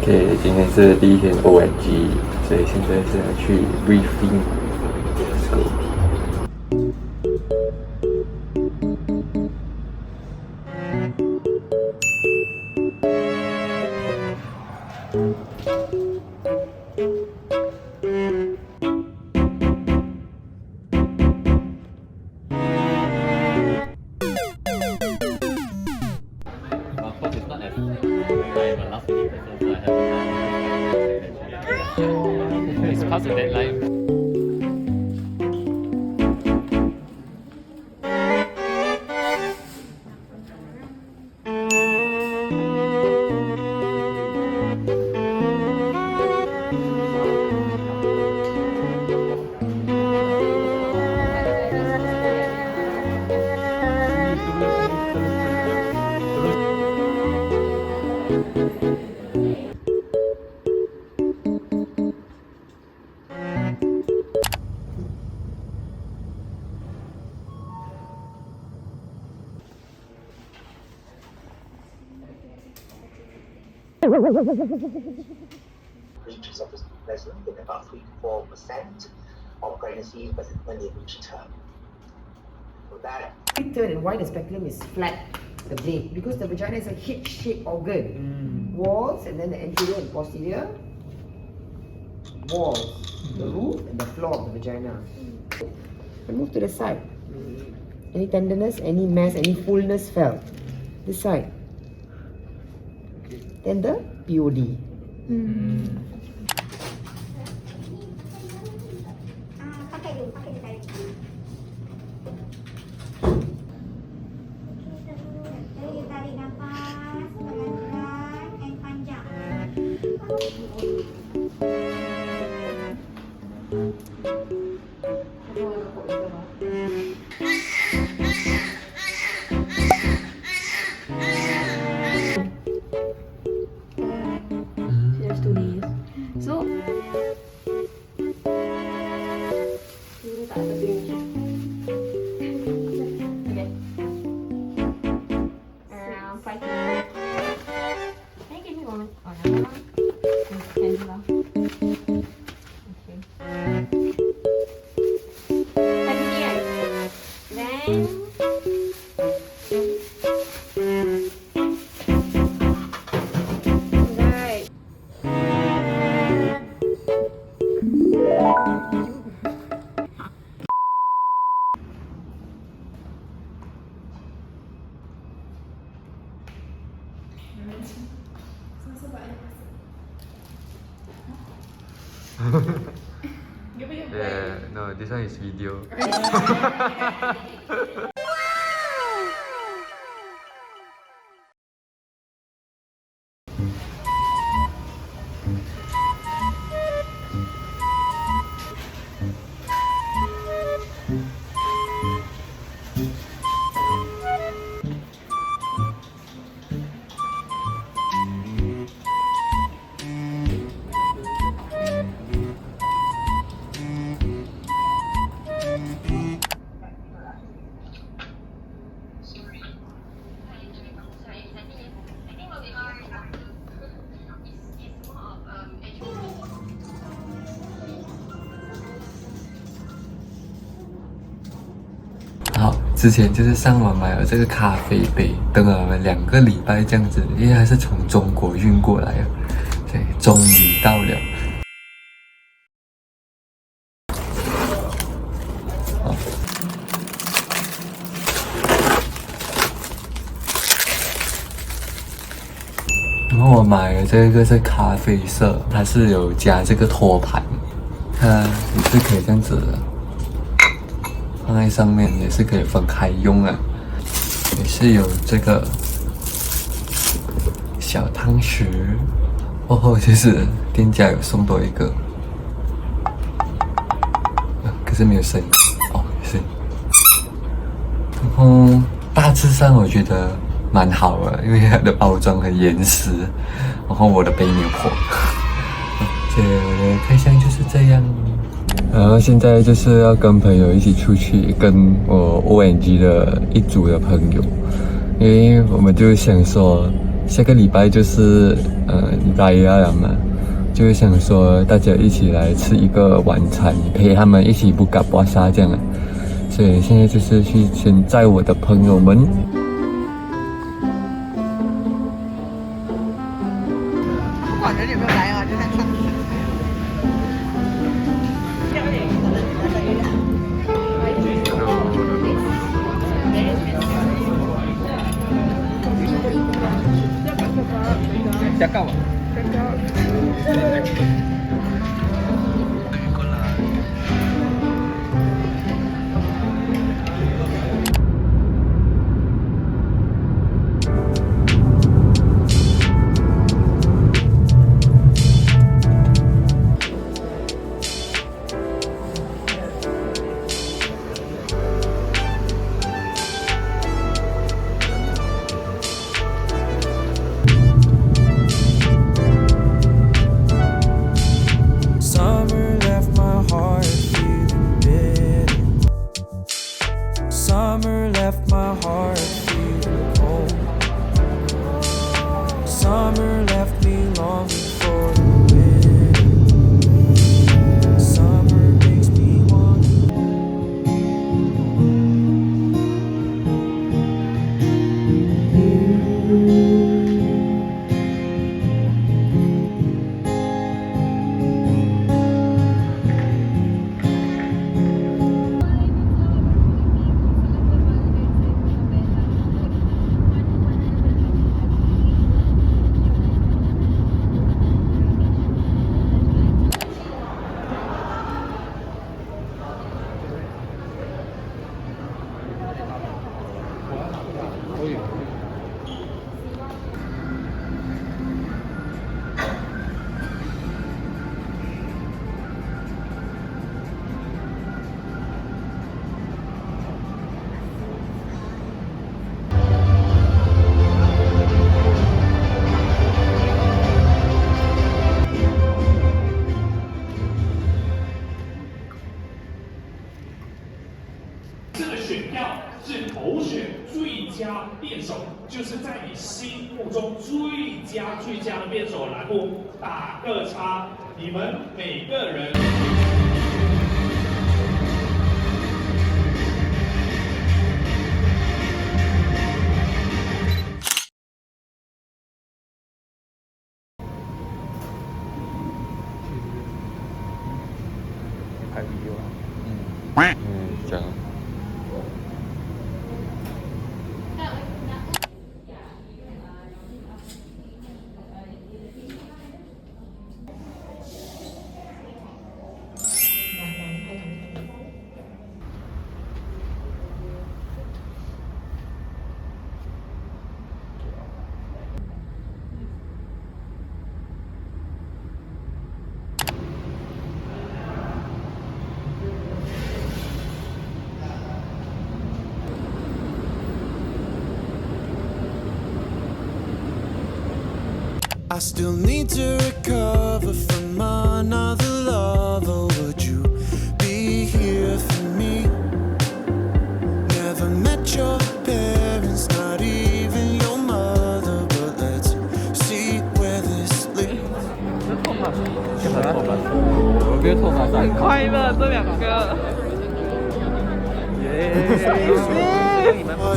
OK，今天是第一天 OMG，所以现在是要去 briefing。Let's go。It's past the deadline. Breaches of the present in about 3 to 4% of pregnancies when they reach term. So that Turn and why the speculum is flat, the blade, because the vagina is a H-shaped organ. Walls and then the anterior and posterior walls, the roof and the floor of the vagina. And move to the side. Any tenderness, any mass, any fullness felt. This side. Then the POD. Pakai dulu tarik. Okey, tarik nafas pelan-pelan and panjang. There's 2 layers. So okay. Around 5 minutes. Can you give me a moment? Oh, no. Can do now. Okay. 5 minutes. Then right. Yeah, no, this one is video. “好，之前就是上网买了这个咖啡杯，等了2个礼拜这样子，因为它是从中国运过来的，所以终于到了。然后我买的这个是咖啡色，它是有加这个托盘，它也是可以这样子的。放在上面也是可以分开用啊，也是有这个小汤匙，后就是店家有送多一个，可是没有声音哦，是。然后大致上我觉得蛮好的，因为它的包装很严实，然后我的杯没有破，所以我的开箱就是这样。然后现在就是要跟朋友一起出去，跟我 ONG 的一组的朋友，因为我们就想说下个礼拜就是Raya 了嘛，就是想说大家一起来吃一个晚餐，陪他们一起buka puasa这样啊。所以现在就是去先载我的朋友们。不管人有没有来啊，就看唱。Cakap tak? Summer left my heart feeling bitter. Summer left my heart feeling cold. Summer left me longing for the winter. Summer makes me want.就是在你心目中最佳的辩手栏目打个叉，你们每个人。拍 video 啊。这样。I still need to recover from another lover. Would you be here for me? Never met your parents, not even your mother. But let's see where this leads. 我没有头发很快乐，这两个。What